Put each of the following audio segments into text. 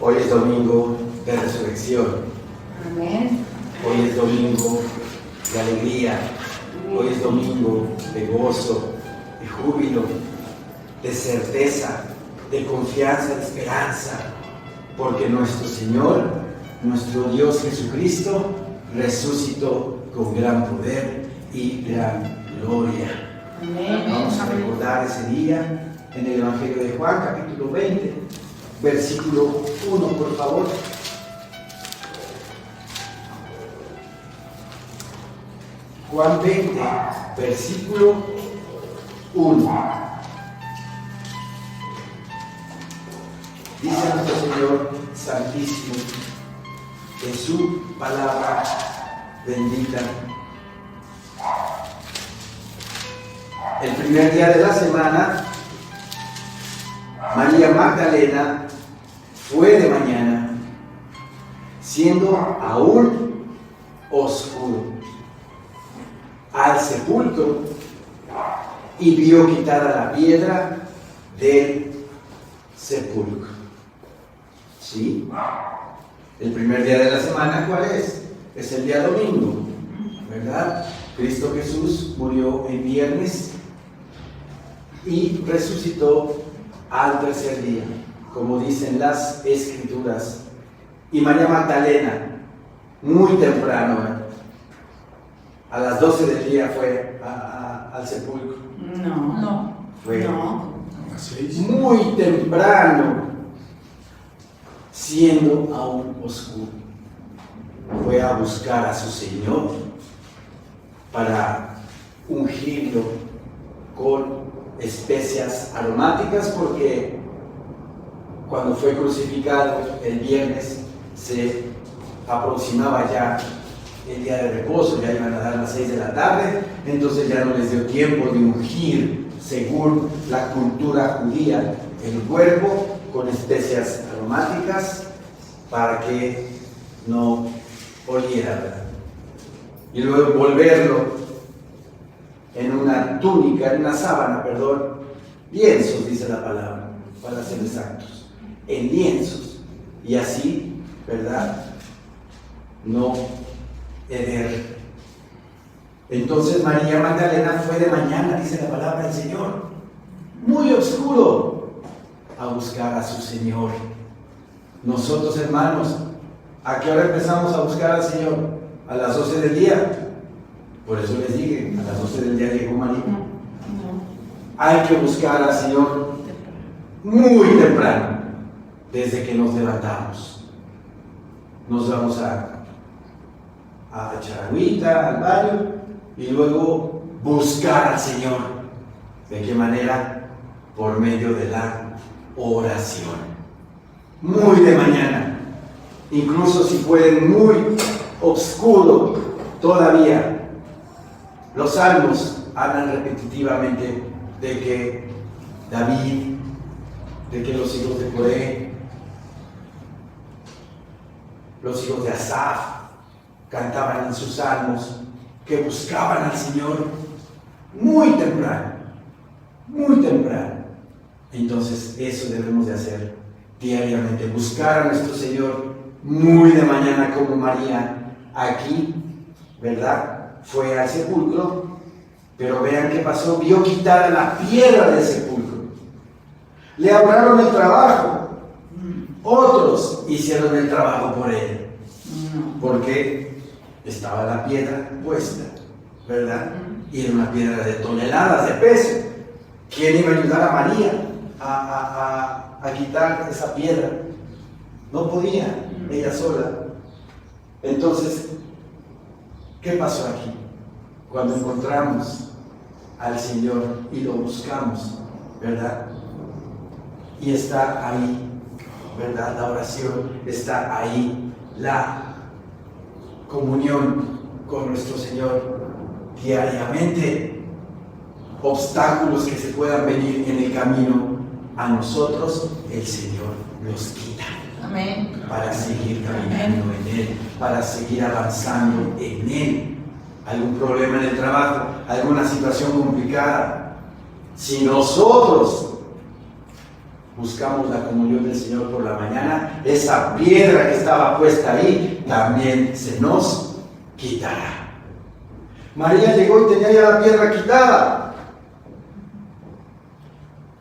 Hoy es domingo de resurrección. Amén. Hoy es domingo de alegría. Hoy es domingo de gozo, de júbilo, de certeza, de confianza, de esperanza. Porque nuestro Señor, nuestro Dios Jesucristo, resucitó con gran poder y gran gloria. Amén. Vamos a recordar ese día en el Evangelio de Juan, capítulo 20, versículo 1, por favor. Juan 20, versículo 1. Dice nuestro Señor Santísimo en su palabra bendita. El primer día de la semana, María Magdalena fue de mañana, siendo aún oscuro, al sepulcro y vio quitada la piedra del sepulcro. ¿Sí? El primer día de la semana, ¿cuál es? Es el día domingo, ¿verdad? Cristo Jesús murió el viernes y resucitó al tercer día, como dicen las Escrituras. Y María Magdalena, muy temprano, a las 12 del día fue al sepulcro. No. Fue No. A las 6. muy temprano, siendo aún oscuro. Fue a buscar a su Señor para ungirlo con especias aromáticas, porque cuando fue crucificado el viernes se aproximaba ya el día de reposo, ya iban a dar las 6 de la tarde, entonces ya no les dio tiempo de ungir, según la cultura judía, el cuerpo con especias aromáticas para que no oliera, ¿verdad? Y luego volverlo en una túnica, en una sábana, perdón, lienzos, dice la palabra, para ser exactos, en lienzos, y así, ¿verdad?, no heder. Entonces María Magdalena fue de mañana, dice la palabra del Señor, muy oscuro, a buscar a su Señor. Nosotros, hermanos, ¿a qué hora empezamos a buscar al Señor? A las 12 del día. Por eso les dije, a las 12 del día llegó María. Hay que buscar al Señor muy temprano, desde que nos levantamos. Nos vamos a echar agüita al baño y luego buscar al Señor. ¿De qué manera? Por medio de la oración. Muy de mañana, incluso si pueden, muy oscuro todavía. Los salmos hablan repetitivamente de que David, de que los hijos de Coré, los hijos de Asaf, cantaban en sus salmos que buscaban al Señor muy temprano, muy temprano. Entonces eso debemos de hacer diariamente, buscar a nuestro Señor muy de mañana, como María aquí, ¿verdad? Fue al sepulcro, pero vean qué pasó, vio quitada la piedra del sepulcro. Le ahorraron el trabajo, otros hicieron el trabajo por él, porque estaba la piedra puesta, ¿verdad? Y era una piedra de toneladas de peso. ¿Quién iba a ayudar a María a quitar esa piedra? No podía, ella sola. Entonces, ¿qué pasó aquí? Cuando encontramos al Señor y lo buscamos, ¿verdad? Y está ahí, ¿verdad? La oración está ahí, la comunión con nuestro Señor diariamente. Obstáculos que se puedan venir en el camino a nosotros, el Señor los quita. Amén. Para seguir caminando en Él, para seguir avanzando en Él. Algún problema en el trabajo, alguna situación complicada. Si nosotros buscamos la comunión del Señor por la mañana, esa piedra que estaba puesta ahí también se nos quitará. María llegó y tenía ya la piedra quitada.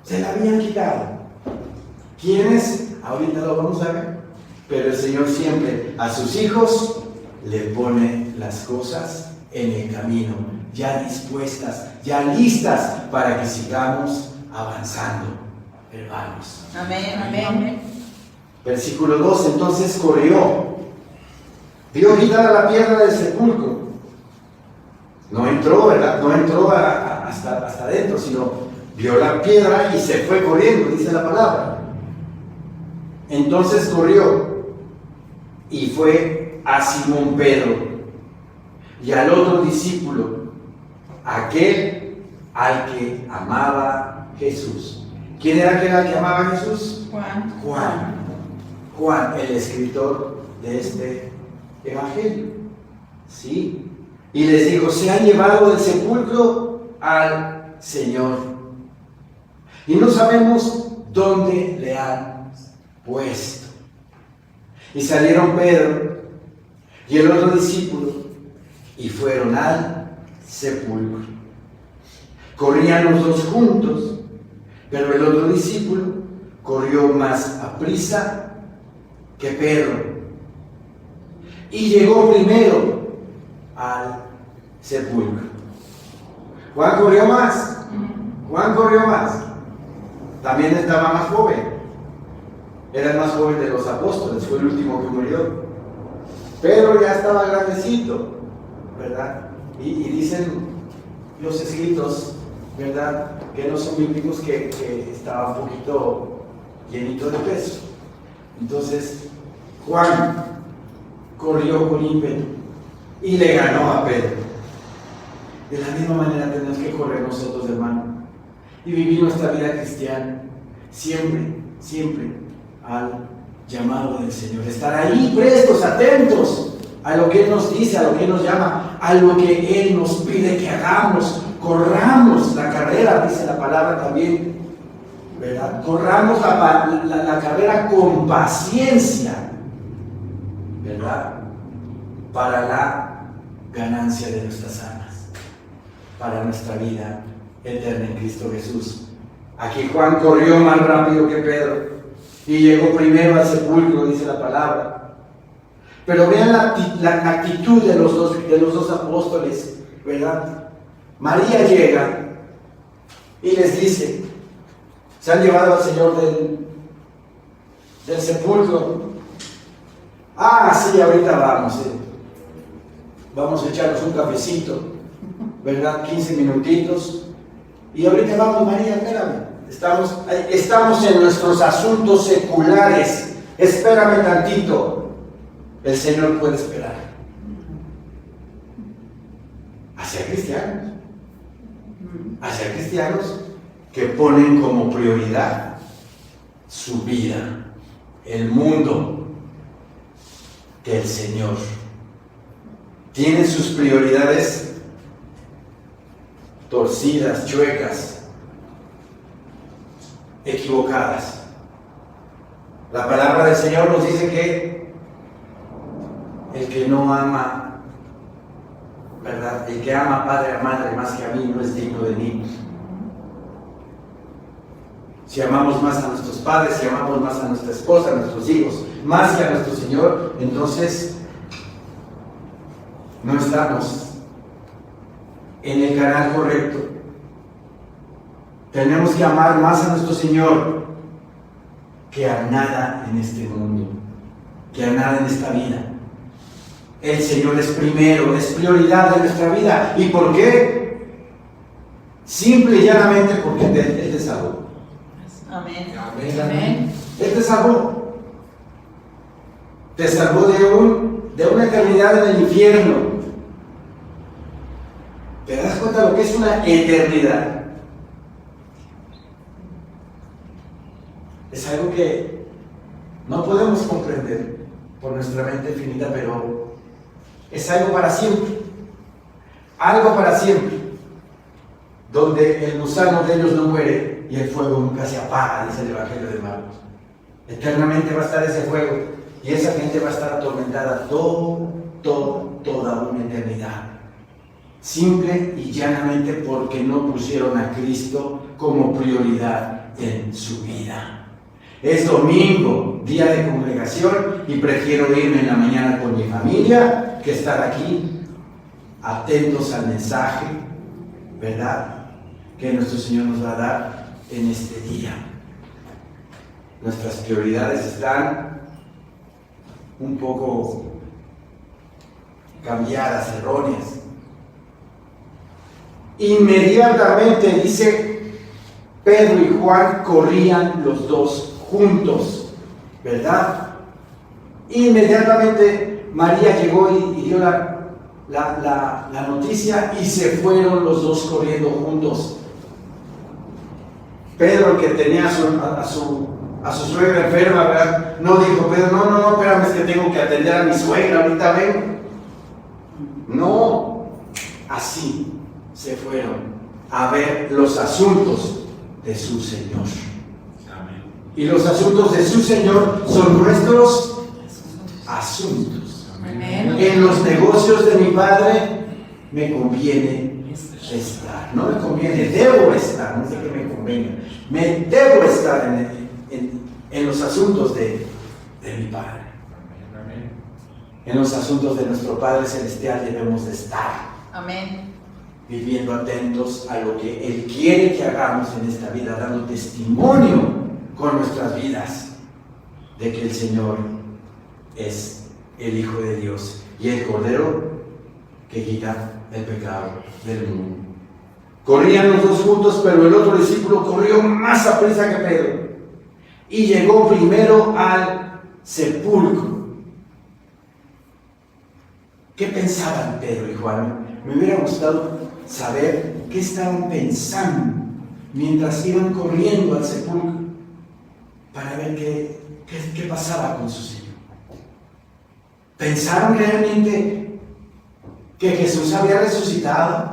Se la habían quitado. ¿Quiénes? Ahorita lo vamos a ver. Pero el Señor siempre a sus hijos le pone las cosas en el camino, ya dispuestas, ya listas para que sigamos avanzando, hermanos. Amén, amén. Versículo 2, entonces corrió, vio quitada la piedra del sepulcro. No entró, ¿verdad? No entró hasta adentro, sino vio la piedra y se fue corriendo, dice la palabra. Entonces corrió y fue a Simón Pedro y al otro discípulo, aquel al que amaba Jesús. ¿Quién era aquel al que amaba Jesús? Juan, el escritor de este evangelio. Sí. Y les dijo, se han llevado del sepulcro al Señor y no sabemos dónde le han puesto. Y salieron Pedro y el otro discípulo y fueron al sepulcro. Corrían los dos juntos, pero el otro discípulo corrió más aprisa que Pedro y llegó primero al sepulcro. Juan corrió más. También estaba más joven. Era el más joven de los apóstoles, fue el último que murió. Pedro ya estaba grandecito, ¿verdad? Y dicen los escritos, ¿verdad?, que no son bíblicos, que estaba un poquito llenito de peso. Entonces, Juan corrió con ímpetu y le ganó a Pedro. De la misma manera tenemos que correr nosotros, hermano, y vivir nuestra vida cristiana siempre al llamado del Señor, estar ahí prestos, atentos a lo que Él nos dice, a lo que Él nos llama, a lo que Él nos pide que hagamos. Corramos la carrera, dice la palabra también, ¿verdad? Corramos la carrera con paciencia, ¿verdad?, para la ganancia de nuestras almas, para nuestra vida eterna en Cristo Jesús. Aquí Juan corrió más rápido que Pedro y llegó primero al sepulcro, dice la palabra. Pero vean la actitud de los dos apóstoles, ¿verdad? María llega y les dice, se han llevado al Señor del sepulcro. Ah, sí, ahorita vamos a echarnos un cafecito, ¿verdad? 15 minutitos. Y ahorita vamos, María, espérame. Estamos en nuestros asuntos seculares. Espérame tantito. El Señor puede esperar. Hacia cristianos que ponen como prioridad su vida, el mundo, que el Señor. Tienen sus prioridades torcidas, chuecas, equivocadas. La palabra del Señor nos dice que el que no ama, ¿verdad?, el que ama a padre o madre más que a mí no es digno de mí. Si amamos más a nuestros padres, si amamos más a nuestra esposa, a nuestros hijos, más que a nuestro Señor, entonces no estamos en el canal correcto. Tenemos que amar más a nuestro Señor que a nada en este mundo, que a nada en esta vida. El Señor es primero, es prioridad de nuestra vida. ¿Y por qué? Simple y llanamente porque Él te salvó. Amén. Amén. Él te salvó. Te salvó de una eternidad en el infierno. ¿Te das cuenta de lo que es una eternidad? Es algo que no podemos comprender por nuestra mente finita, pero es algo para siempre. Algo para siempre. donde el gusano de ellos no muere y el fuego nunca se apaga, dice el Evangelio de Marcos. Eternamente va a estar ese fuego y esa gente va a estar atormentada toda una eternidad. Simple y llanamente porque no pusieron a Cristo como prioridad en su vida. Es domingo, día de congregación, y prefiero irme en la mañana con mi familia que estar aquí atentos al mensaje, ¿verdad?, que nuestro Señor nos va a dar en este día. Nuestras prioridades están un poco cambiadas, erróneas. Inmediatamente, dice, Pedro y Juan corrían los dos juntos, ¿verdad? Inmediatamente María llegó y dio la noticia y se fueron los dos corriendo juntos. Pedro, el que tenía a su suegra enferma, ¿verdad?, no dijo: Pedro, no, espérame, es que tengo que atender a mi suegra, ahorita vengo. No, así se fueron a ver los asuntos de su Señor. Amén. Y los asuntos de su Señor son nuestros asuntos. Amén. En los negocios de mi Padre me conviene estar. No me conviene, debo estar, no sé qué me convenga. Me debo estar en los asuntos de mi Padre. Amén. En los asuntos de nuestro Padre Celestial debemos de estar. Amén. Viviendo atentos a lo que Él quiere que hagamos en esta vida, dando testimonio con nuestras vidas de que el Señor es el Hijo de Dios y el Cordero que quita el pecado del mundo. Corrían los dos juntos, pero el otro discípulo corrió más aprisa que Pedro y llegó primero al sepulcro. ¿Qué pensaban Pedro y Juan? Me hubiera gustado saber qué estaban pensando mientras iban corriendo al sepulcro para ver qué pasaba con su Señor. ¿Pensaron realmente que Jesús había resucitado?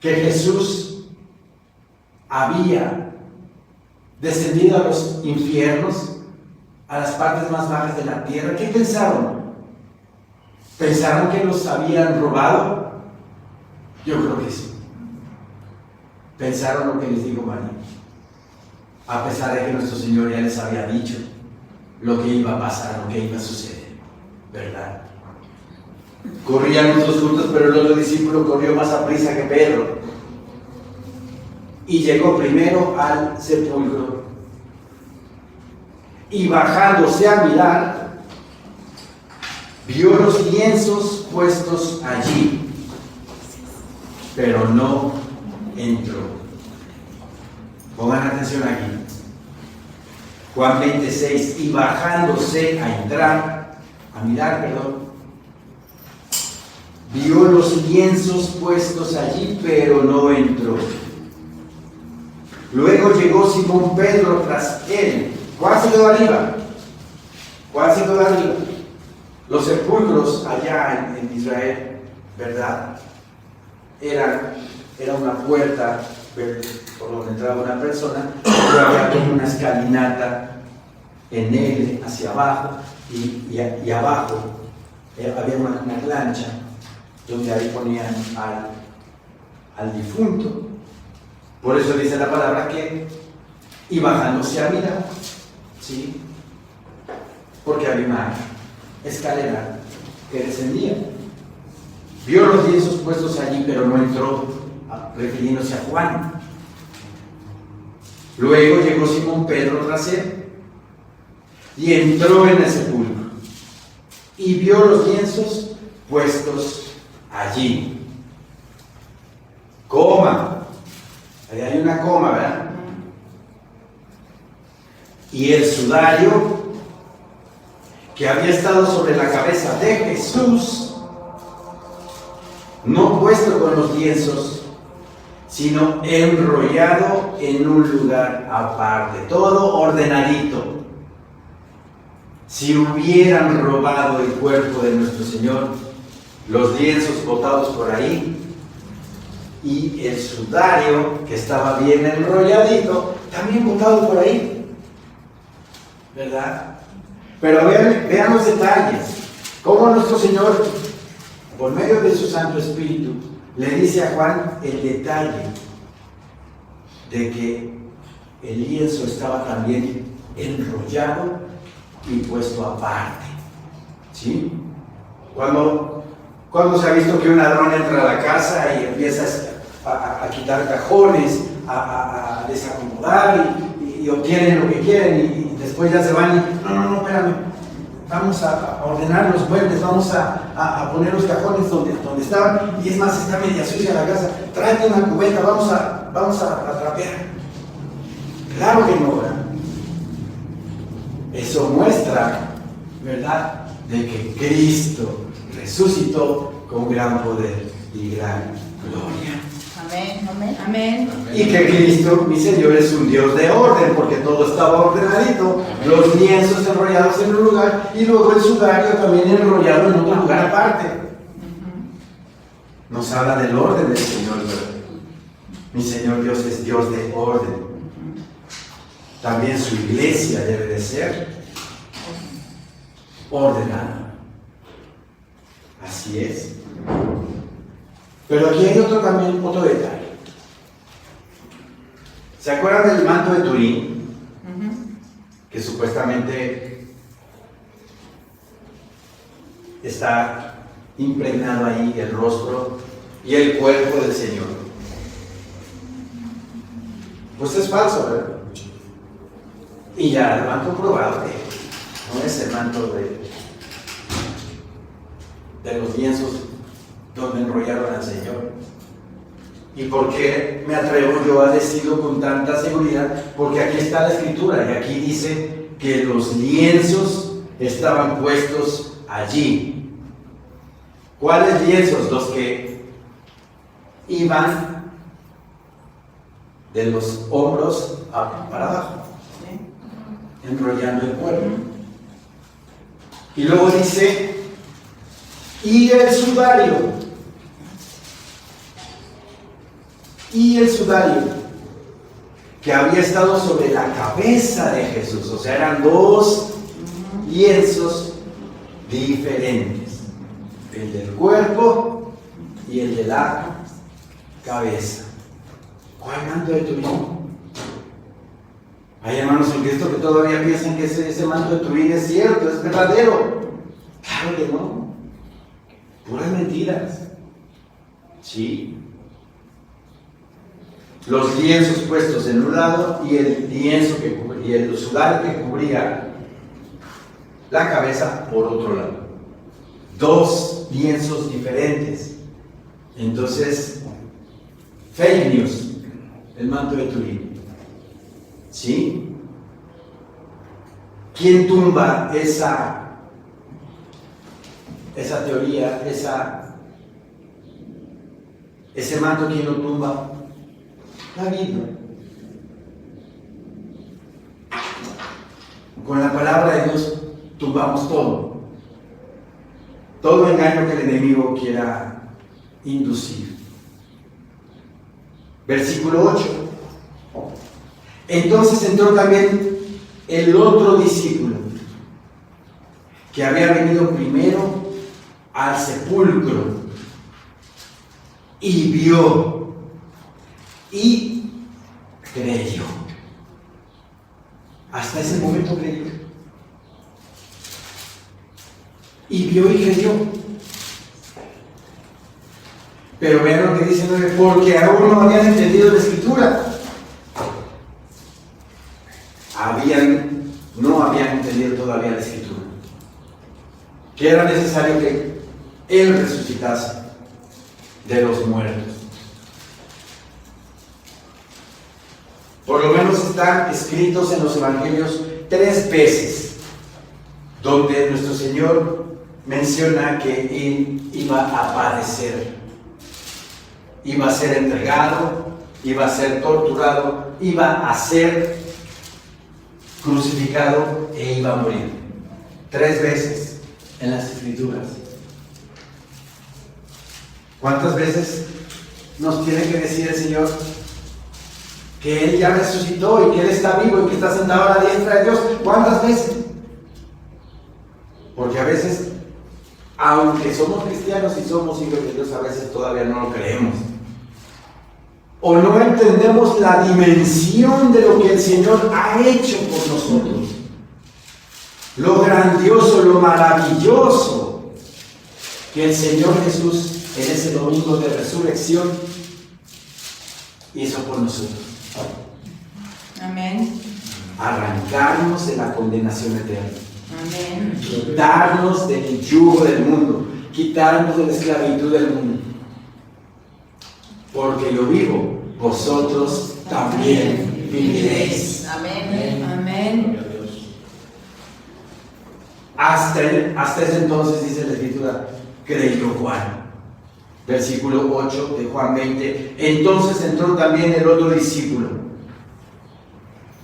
¿Que Jesús había descendido a los infiernos, a las partes más bajas de la tierra? ¿Qué pensaron? ¿Pensaron que los habían robado? Yo creo que sí. Pensaron lo que les dijo María, a pesar de que nuestro Señor ya les había dicho lo que iba a pasar, lo que iba a suceder, ¿verdad? Corrían los dos juntos, pero el otro discípulo corrió más aprisa que Pedro y llegó primero al sepulcro. Y bajándose a mirar, vio los lienzos puestos allí, pero no entró. Pongan atención aquí. Juan 26, y bajándose a mirar, vio los lienzos puestos allí, pero no entró. Luego llegó Simón Pedro tras él. ¿Cuál se quedó arriba? Los sepulcros allá en Israel, ¿verdad? Era una puerta por donde entraba una persona, pero había como una escalinata en él hacia abajo y abajo había una plancha donde ahí ponían al difunto. Por eso dice la palabra que, y bajándose a mirar, ¿sí? Porque había una escalera que descendía. Vio los lienzos puestos allí, pero no entró, refiriéndose a Juan. Luego llegó Simón Pedro tras él y entró en el sepulcro y vio los lienzos puestos allí. Ahí hay una coma, ¿verdad? Y el sudario que había estado sobre la cabeza de Jesús, no puesto con los lienzos, sino enrollado en un lugar aparte, todo ordenadito. Si hubieran robado el cuerpo de nuestro Señor, los lienzos botados por ahí y el sudario, que estaba bien enrolladito, también botado por ahí, ¿verdad? Pero vean los detalles, cómo nuestro Señor, por medio de su Santo Espíritu, le dice a Juan el detalle de que el lienzo estaba también enrollado y puesto aparte. ¿Sí? Cuando se ha visto que un ladrón entra a la casa y empieza a quitar cajones, a desacomodar y obtienen lo que quieren y después ya se van y no, espérame, vamos a ordenar los muebles, vamos a poner los cajones donde estaban, y es más, está media sucia la casa, tráete una cubeta, vamos a trapear. Claro que no, ¿verdad? Eso muestra, ¿verdad?, de que Cristo resucitó con gran poder y gran gloria. Amén, amén, amén. Y que Cristo, mi Señor, es un Dios de orden, porque todo estaba ordenadito, los lienzos enrollados en un lugar y luego el sudario también enrollado en otro lugar aparte. Nos habla del orden del Señor, ¿verdad? Mi Señor Dios es Dios de orden. También su iglesia debe de ser ordenada. Así es. Pero aquí hay otro detalle. ¿Se acuerdan del manto de Turín? Que supuestamente está impregnado ahí el rostro y el cuerpo del Señor. Pues es falso, ¿verdad? Y ya lo han comprobado que no es el manto de los lienzos donde enrollaron al Señor. ¿Y por qué me atrevo yo a decirlo con tanta seguridad? Porque aquí está la Escritura y aquí dice que los lienzos estaban puestos allí. ¿Cuáles lienzos? Los que iban de los hombros para abajo, enrollando el cuerpo. Y luego dice, y el sudario, que había estado sobre la cabeza de Jesús. O sea, eran dos lienzos diferentes, el del cuerpo y el de la cabeza. ¿Cuál manto de Turín? Hay hermanos en Cristo que todavía piensan que ese manto de Turín es cierto, es verdadero. Claro que no. Puras mentiras. Sí. Los lienzos puestos en un lado y el lienzo y el sudario que cubría la cabeza por otro lado. Dos lienzos diferentes. Entonces, fake news, el manto de Turín. ¿Sí? ¿Quién tumba esa teoría, ese manto? ¿Quién lo tumba? La Biblia. Con la palabra de Dios tumbamos todo engaño que el enemigo quiera inducir. Versículo 8. Entonces entró también el otro discípulo, que había venido primero al sepulcro, y vio y creyó. Hasta ese momento creyó. Y vio y creyó. Pero vean lo que dice 9, porque aún no habían entendido la Escritura. No habían entendido todavía la Escritura, que era necesario que Él resucitase de los muertos. Por lo menos están escritos en los evangelios 3 veces donde nuestro Señor menciona que Él iba a padecer, iba a ser entregado, iba a ser torturado, iba a ser crucificado e iba a morir. 3 veces en las Escrituras. ¿Cuántas veces nos tiene que decir el Señor que Él ya resucitó y que Él está vivo y que está sentado a la diestra de Dios. ¿Cuántas veces? Porque a veces, aunque somos cristianos y somos hijos de Dios, a veces todavía no lo creemos. O no entendemos la dimensión de lo que el Señor ha hecho por nosotros. Lo grandioso, lo maravilloso que el Señor Jesús en ese domingo de resurrección hizo por nosotros. Amén. Arrancarnos de la condenación eterna. Amén. Quitarnos del yugo del mundo. Quitarnos de la esclavitud del mundo. Porque yo vivo, vosotros también viviréis. Amén. Amén. Hasta ese entonces, dice la Escritura, creyó Juan. Versículo 8 de Juan 20. Entonces entró también el otro discípulo,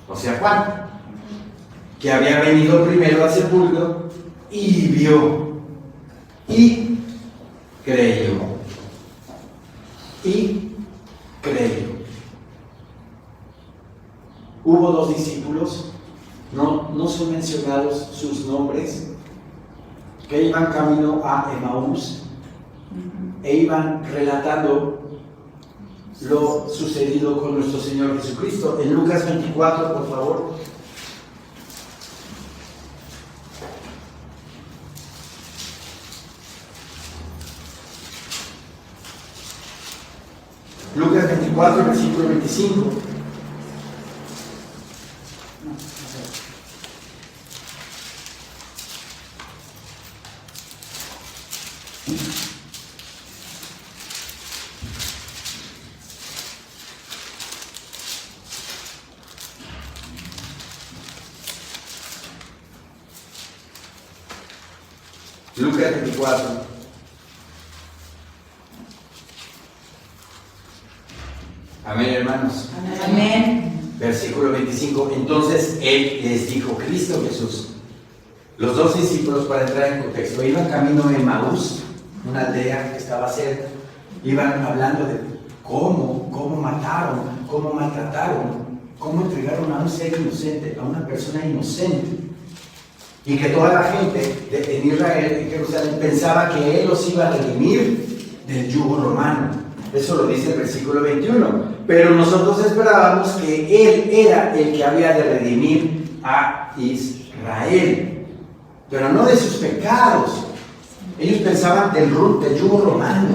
o sea Juan, que había venido primero al sepulcro y vio y creyó. Y creyó. Hubo dos discípulos, no son mencionados sus nombres, que iban camino a Emaús e iban relatando lo sucedido con nuestro Señor Jesucristo. En Lucas 24, por favor. Lucas 24, versículo 25. Lucas 24. Amén, hermanos. Amén. Versículo 25. Entonces Él les dijo, Cristo Jesús. Los dos discípulos, para entrar en contexto, iban camino a Emaús, una aldea que estaba cerca. Iban hablando de cómo mataron, cómo maltrataron, cómo entregaron a un ser inocente, a una persona inocente. Y que toda la gente en Israel, en Jerusalén, pensaba que Él los iba a redimir del yugo romano. Eso lo dice el versículo 21. Pero nosotros esperábamos que Él era el que había de redimir a Israel. Pero no de sus pecados. Ellos pensaban del yugo romano,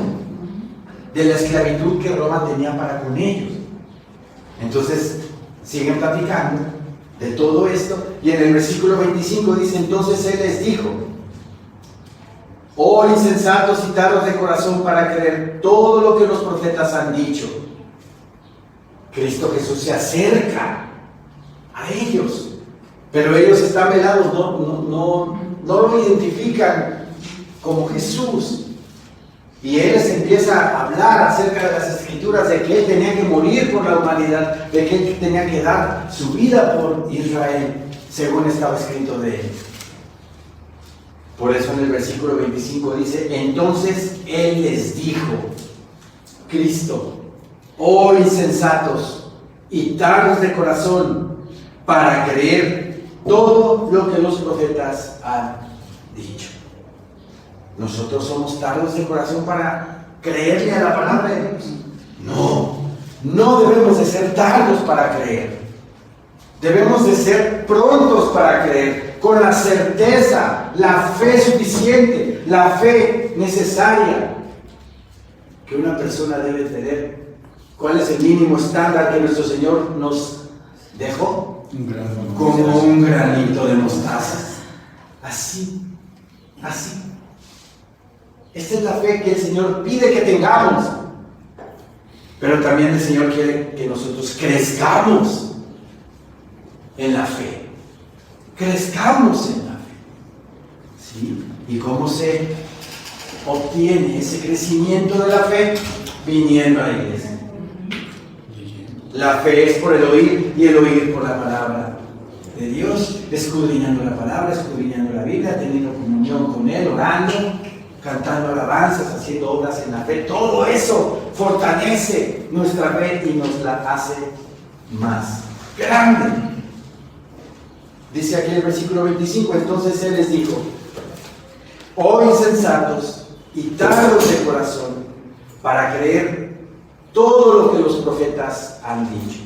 de la esclavitud que Roma tenía para con ellos. Entonces, siguen platicando de todo esto, y en el versículo 25 dice, entonces Él les dijo, oh insensatos y tardos de corazón para creer todo lo que los profetas han dicho. Cristo Jesús se acerca a ellos, pero ellos están velados, no lo identifican como Jesús. Y Él les empieza a hablar acerca de las Escrituras, de que Él tenía que morir por la humanidad, de que Él tenía que dar su vida por Israel, según estaba escrito de Él. Por eso en el versículo 25 dice, entonces Él les dijo, Cristo, oh insensatos y tardos de corazón, para creer todo lo que los profetas han dicho. ¿Nosotros somos tardos de corazón para creerle a la palabra de Dios? No debemos de ser tardos para creer. Debemos de ser prontos para creer, con la certeza, la fe suficiente, la fe necesaria que una persona debe tener. ¿Cuál es el mínimo estándar que nuestro Señor nos dejó? Como un granito de mostaza. Así. Esta es la fe que el Señor pide que tengamos. Pero también el Señor quiere que nosotros crezcamos en la fe. Crezcamos en la fe. ¿Sí? ¿Y cómo se obtiene ese crecimiento de la fe? Viniendo a la iglesia. La fe es por el oír y el oír por la palabra de Dios, escudriñando la palabra, escudriñando la Biblia, teniendo comunión con Él, orando, cantando alabanzas, haciendo obras en la fe. Todo eso fortalece nuestra fe y nos la hace más grande. Dice aquí el versículo 25, entonces Él les dijo: oh insensatos y tardos de corazón para creer todo lo que los profetas han dicho.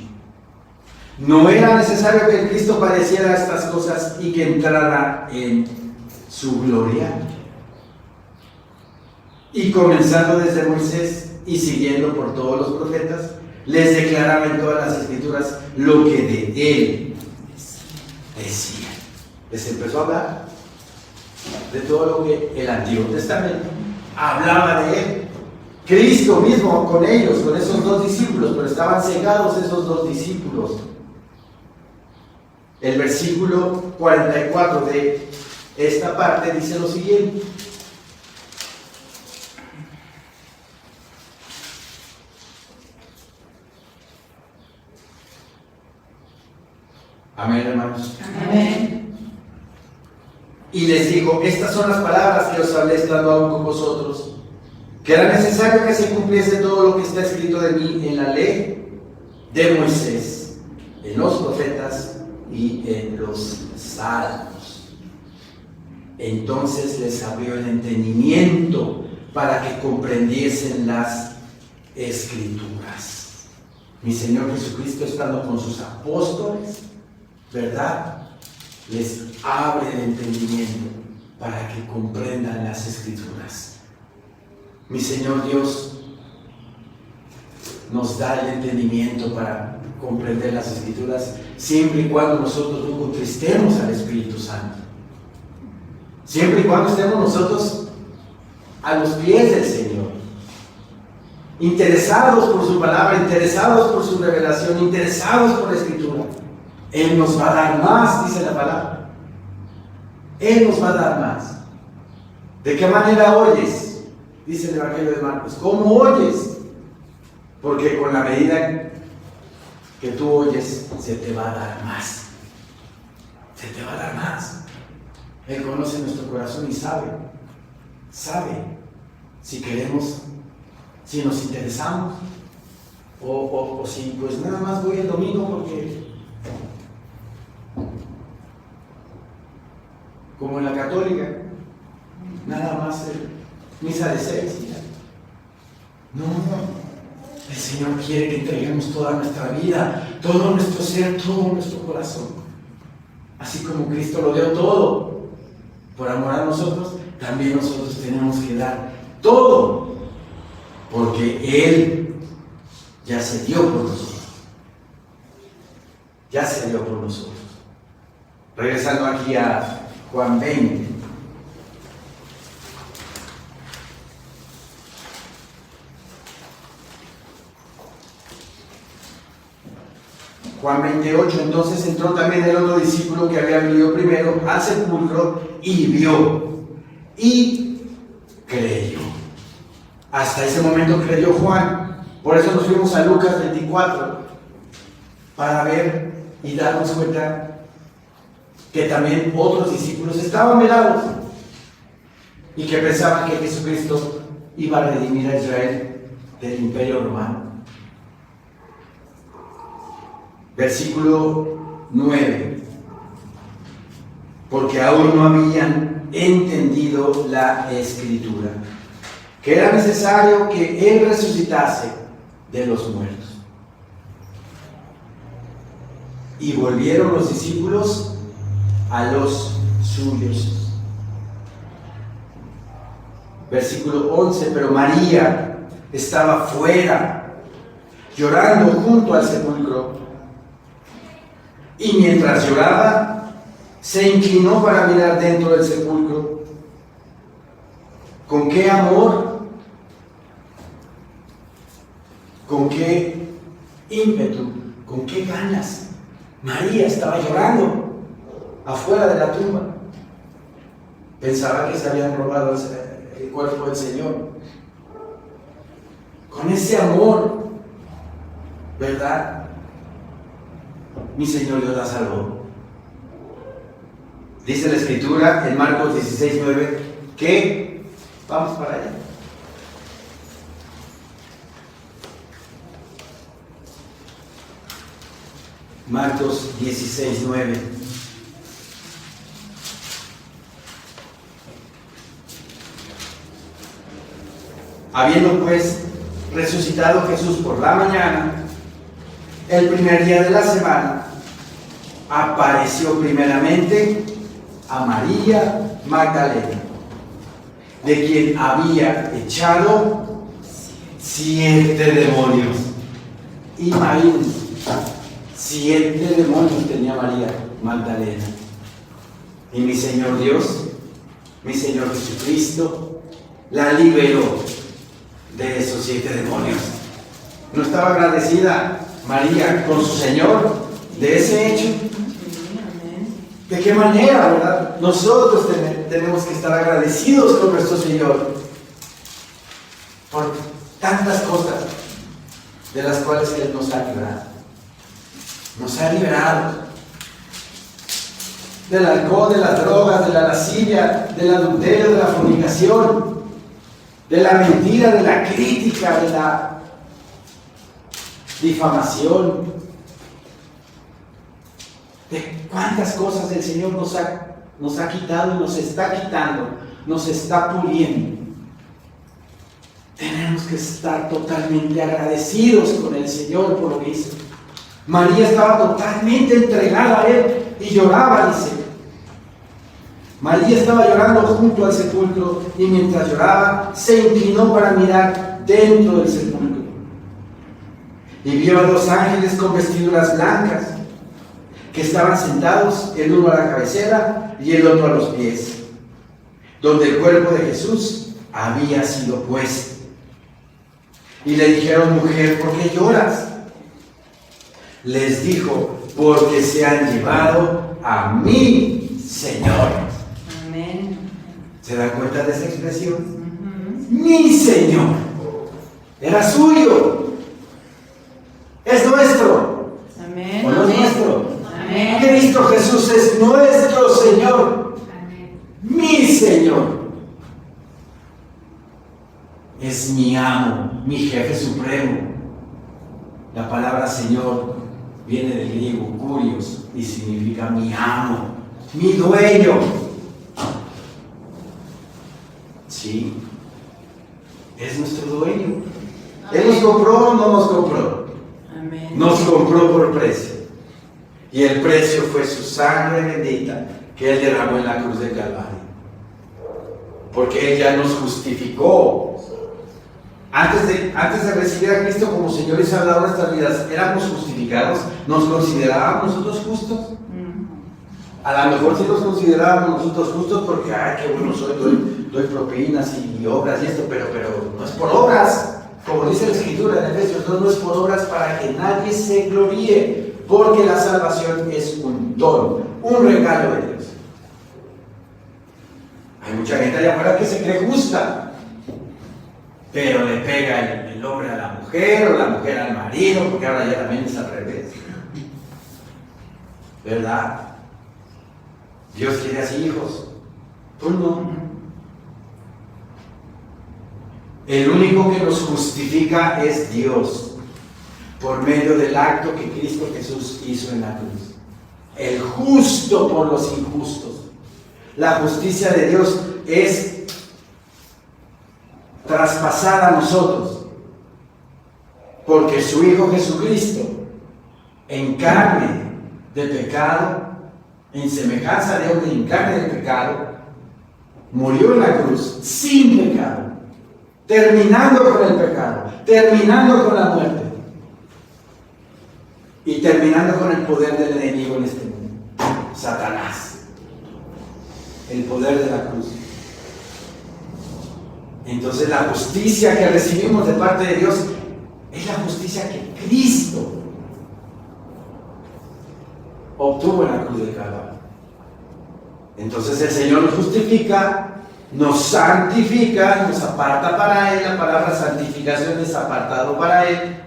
¿No era necesario que el Cristo padeciera estas cosas y que entrara en su gloria? Y comenzando desde Moisés y siguiendo por todos los profetas, les declaraba en todas las escrituras lo que de Él decía. Les empezó a hablar de todo lo que el Antiguo Testamento hablaba de Él. Cristo mismo con ellos, con esos dos discípulos, pero estaban cegados esos dos discípulos. El versículo 44 de esta parte dice lo siguiente: amén, hermanos. Amén. Y les dijo: estas son las palabras que os hablé estando aún con vosotros, que era necesario que se cumpliese todo lo que está escrito de mí en la ley de Moisés, en los profetas y en los salmos. Entonces les abrió el entendimiento para que comprendiesen las escrituras. Mi Señor Jesucristo, estando con sus apóstoles, ¿verdad?, les abre el entendimiento para que comprendan las escrituras. Mi Señor Dios nos da el entendimiento para comprender las escrituras, siempre y cuando nosotros no contristemos al Espíritu Santo, siempre y cuando estemos nosotros a los pies del Señor, interesados por su palabra, interesados por su revelación, interesados por la escritura. Él nos va a dar más, dice la palabra. Él nos va a dar más. ¿De qué manera oyes? Dice el Evangelio de Marcos. ¿Cómo oyes? Porque con la medida que tú oyes, se te va a dar más. Se te va a dar más. Él conoce nuestro corazón y sabe si queremos, si nos interesamos, o si pues nada más voy el domingo porque, como en la católica, nada más misa de 6. No, el Señor quiere que entreguemos toda nuestra vida, todo nuestro ser, todo nuestro corazón. Así como Cristo lo dio todo por amor a nosotros, también nosotros tenemos que dar todo, porque Él ya se dio por nosotros. Ya se dio por nosotros. Regresando aquí a Juan 20. Juan 28, entonces entró también el otro discípulo que había venido primero al sepulcro y vio y creyó. Hasta ese momento creyó Juan. Por eso nos fuimos a Lucas 24 para ver y darnos cuenta que también otros discípulos estaban velados y que pensaban que Jesucristo iba a redimir a Israel del imperio romano. Versículo 9. Porque aún no habían entendido la Escritura, que era necesario que Él resucitase de los muertos. Y volvieron los discípulos a los suyos. Versículo 11. Pero María estaba fuera, llorando junto al sepulcro. Y mientras lloraba, se inclinó para mirar dentro del sepulcro. ¿Con qué amor? ¿Con qué ímpetu? ¿Con qué ganas? María estaba llorando afuera de la tumba. Pensaba que se habían robado el cuerpo del Señor. Con ese amor, ¿verdad? Mi Señor Dios la salvó. Dice la Escritura en Marcos 16:9 que Vamos para allá. Marcos 16:9. Habiendo pues resucitado Jesús por la mañana, el primer día de la semana, apareció primeramente a María Magdalena, de quien había echado 7 demonios. Imagínense, 7 demonios tenía María Magdalena. Y mi Señor Dios, mi Señor Jesucristo, la liberó de esos 7 demonios. ¿No estaba agradecida María con su Señor de ese hecho? ¿De qué manera, verdad? Nosotros tenemos que estar agradecidos con nuestro Señor por tantas cosas de las cuales Él nos ha librado. Nos ha liberado del alcohol, de las drogas, de la lascivia, del adulterio, de la fornicación, de la mentira, de la crítica, de la difamación. De cuántas cosas el Señor nos ha quitado y nos está quitando, nos está puliendo. Tenemos que estar totalmente agradecidos con el Señor por lo que hizo. María estaba totalmente entregada a Él y lloraba, dice. María estaba llorando junto al sepulcro y mientras lloraba se inclinó para mirar dentro del sepulcro. Y vio a 2 ángeles con vestiduras blancas que estaban sentados, el uno a la cabecera y el otro a los pies, donde el cuerpo de Jesús había sido puesto. Y le dijeron: mujer, ¿por qué lloras? Les dijo: porque se han llevado a mi Señor. Amén. ¿Se dan cuenta de esa expresión? Mi Señor. Era suyo. Es nuestro. Amén. ¿O no es nuestro? Amén. Cristo Jesús es nuestro Señor. Amén. Mi Señor. Es mi amo, mi jefe supremo. La palabra Señor viene del griego kurios y significa mi amo, mi dueño. Sí, es nuestro dueño. Él nos compró o no nos compró. Amén. Nos compró por precio. Y el precio fue su sangre bendita que Él derramó en la cruz de Calvario. Porque Él ya nos justificó. Antes de recibir a Cristo como Señor y Salvador de nuestras vidas, ¿éramos justificados? ¿Nos considerábamos nosotros justos? A lo mejor sí nos considerábamos nosotros justos porque, ay, qué bueno soy, doy propinas y obras y esto, pero no es por obras. Como dice la Escritura en Efesios 2, no es por obras para que nadie se gloríe, porque la salvación es un don, un regalo de Dios. Hay mucha gente allá afuera que se cree justa, pero le pega el hombre a la mujer o la mujer al marido, porque ahora ya también es al revés. ¿Verdad? Dios quiere así hijos. Tú no. El único que nos justifica es Dios, por medio del acto que Cristo Jesús hizo en la cruz. El justo por los injustos. La justicia de Dios es traspasada a nosotros, porque su Hijo Jesucristo, en carne de pecado, en semejanza de hombre en carne de pecado, murió en la cruz sin pecado, terminando con el pecado, terminando con la muerte y terminando con el poder del enemigo en este mundo, Satanás, el poder de la cruz. Entonces la justicia que recibimos de parte de Dios es la justicia que Cristo obtuvo en la cruz de Calvario. Entonces el Señor nos justifica, nos santifica, nos aparta para Él. La palabra santificación es apartado para Él,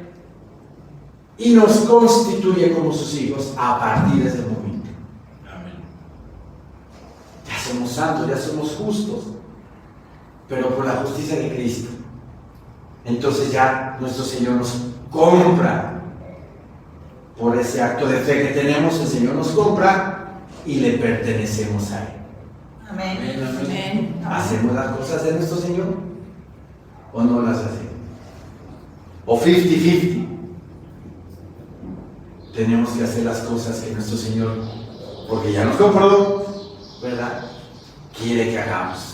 y nos constituye como sus hijos a partir de ese momento. Amén. Ya somos santos, ya somos justos. pero por la justicia de Cristo. Entonces ya nuestro Señor nos compra. Por ese acto de fe que tenemos, el Señor nos compra y le pertenecemos a Él. Amén. Amén. ¿Hacemos las cosas de nuestro Señor o no las hacemos? O 50-50. Tenemos que hacer las cosas que nuestro Señor, porque ya nos compró, ¿verdad?, quiere que hagamos.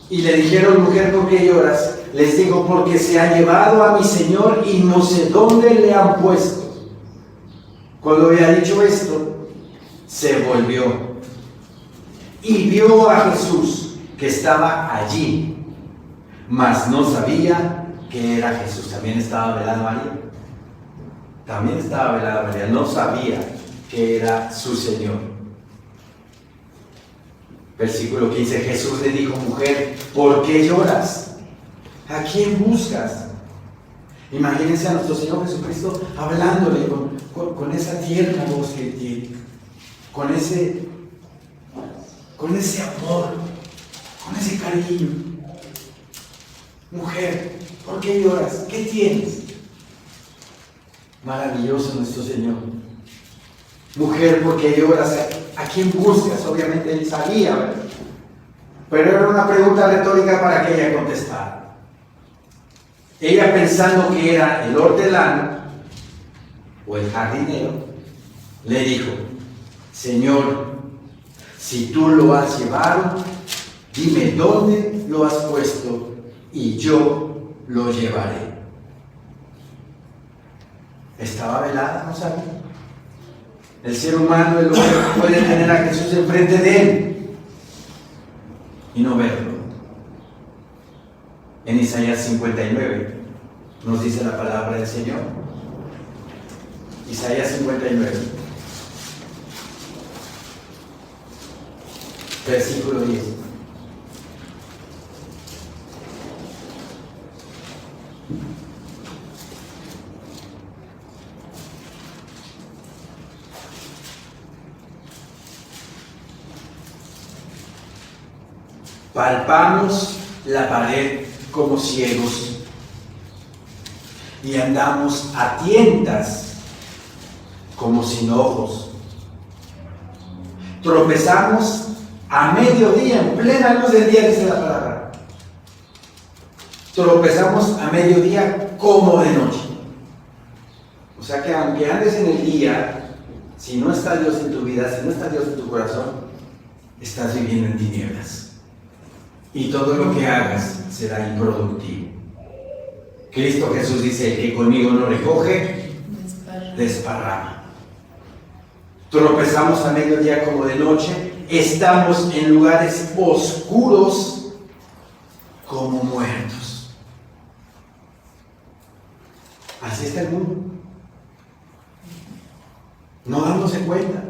Y le dijeron: mujer, ¿por qué lloras? Les digo: porque se ha llevado a mi Señor y no sé dónde le han puesto. Cuando había dicho esto, se volvió y vio a Jesús que estaba allí, mas no sabía que era Jesús. También estaba velada María. También estaba velada María. No sabía que era su Señor. Versículo 15. Jesús le dijo: mujer, ¿por qué lloras? ¿A quién buscas? Imagínense a nuestro Señor Jesucristo hablándole con esa tierna voz que tiene, con ese amor, con ese cariño. Mujer, ¿por qué lloras? ¿Qué tienes? Maravilloso nuestro Señor. Mujer, ¿por qué lloras? ¿A quién buscas? Obviamente él sabía, ¿verdad? Pero era una pregunta retórica para que ella contestara. Ella, pensando que era el hortelano o el jardinero, le dijo: Señor, si tú lo has llevado, dime dónde lo has puesto y yo lo llevaré. Estaba velada, no sabía. El ser humano, el hombre, puede tener a Jesús enfrente de él y no verlo. En Isaías 59 nos dice la palabra del Señor. Isaías 59, versículo 10. Palpamos la pared como ciegos y andamos a tientas como sin ojos. Tropezamos a mediodía, en plena luz del día, dice la palabra. Tropezamos a mediodía como de noche. O sea que aunque andes en el día, si no está Dios en tu vida, si no está Dios en tu corazón, estás viviendo en tinieblas. Y todo lo que hagas será improductivo. Cristo Jesús dice: que conmigo no recoge, desparrama. Tropezamos a mediodía como de noche, estamos en lugares oscuros como muertos. Así está el mundo. No dándose cuenta,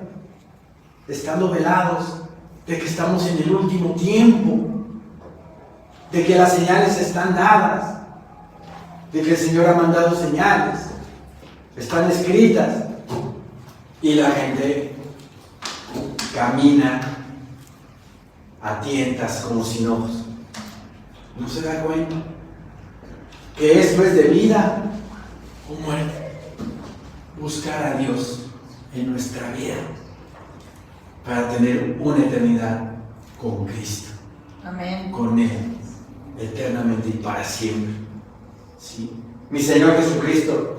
estando velados de que estamos en el último tiempo, de que las señales están dadas, de que el Señor ha mandado señales, están escritas, y la gente camina a tientas como sin ojos. No se da cuenta que esto es de vida o muerte. Buscar a Dios en nuestra vida para tener una eternidad con Cristo. Amén. Con Él, eternamente y para siempre. ¿Sí? Mi Señor Jesucristo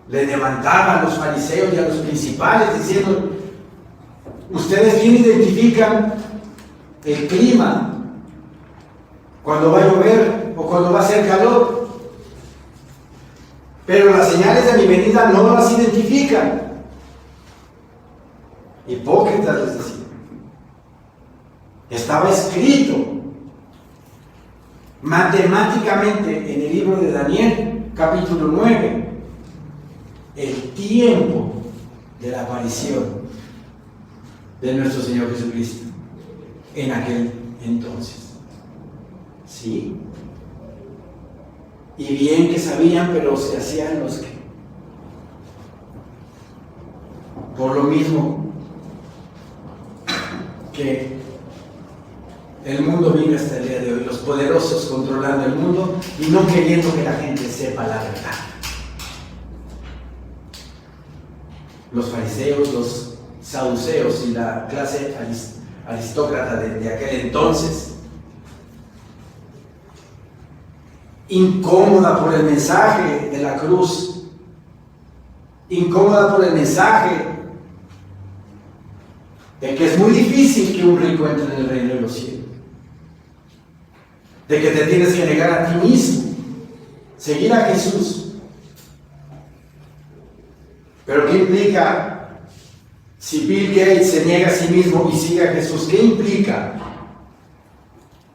le demandaba a los fariseos y a los principales diciendo: ustedes bien identifican el clima, cuando va a llover o cuando va a hacer calor, pero las señales de mi venida no las identifican. Hipócritas, les decía. Estaba escrito matemáticamente en el libro de Daniel, capítulo 9, el tiempo de la aparición de nuestro Señor Jesucristo en aquel entonces. ¿Sí? Y bien que sabían, pero se hacían los que, por lo mismo que el mundo vive hasta el día de hoy, los poderosos controlando el mundo y no queriendo que la gente sepa la verdad. Los fariseos, los saduceos y la clase aristócrata de aquel entonces, incómoda por el mensaje de la cruz, incómoda por el mensaje de que es muy difícil que un rico entre en el reino de los cielos, de que te tienes que negar a ti mismo, seguir a Jesús. Pero ¿qué implica si Bill Gates se niega a sí mismo y sigue a Jesús? ¿Qué implica?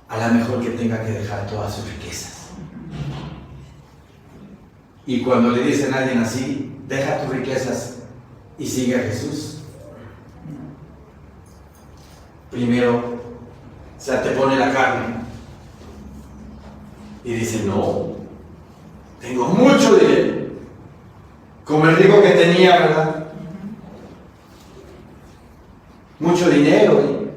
A lo mejor que tenga que dejar todas sus riquezas. Y cuando le dicen a alguien así, deja tus riquezas y sigue a Jesús, primero se te pone la carne y dice, no, tengo mucho dinero, como el rico que tenía, ¿verdad? Mucho dinero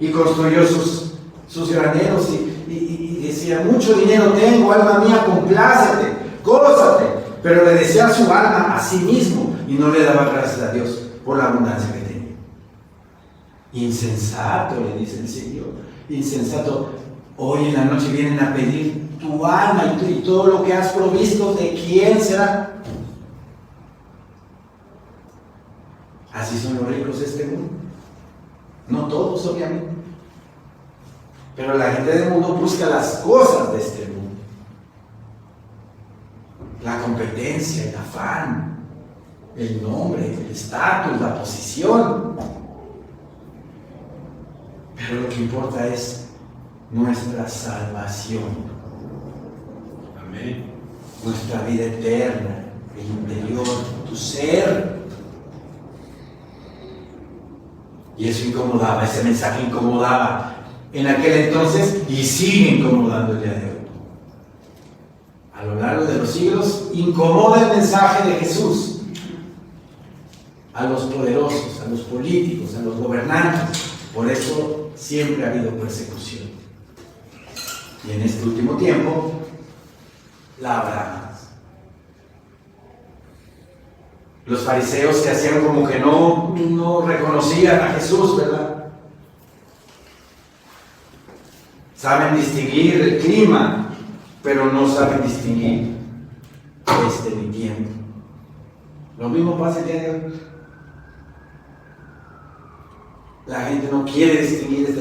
y construyó sus graneros y decía, mucho dinero tengo, alma mía, complácete, gózate, pero le decía a su alma a sí mismo y no le daba gracias a Dios por la abundancia que tenía. Insensato, le dice el Señor, insensato, hoy en la noche vienen a pedir tu alma y todo lo que has provisto, ¿de quién será? Así son los ricos de este mundo. No todos, obviamente, pero la gente del mundo busca las cosas de este mundo, la competencia, el afán, el nombre, el estatus, la posición. Pero lo que importa es nuestra salvación. Amén. Nuestra vida eterna, el interior, tu ser. Y eso incomodaba, ese mensaje incomodaba en aquel entonces y sigue incomodando el día de hoy. A lo largo de los siglos incomoda el mensaje de Jesús a los poderosos, a los políticos, a los gobernantes. Por eso siempre ha habido persecución. Y en este último tiempo la habrá más. Los fariseos que hacían como que no reconocían a Jesús, ¿verdad? Saben distinguir el clima, pero no saben distinguir mi tiempo. Lo mismo pasa el día de hoy. La gente no quiere distinguir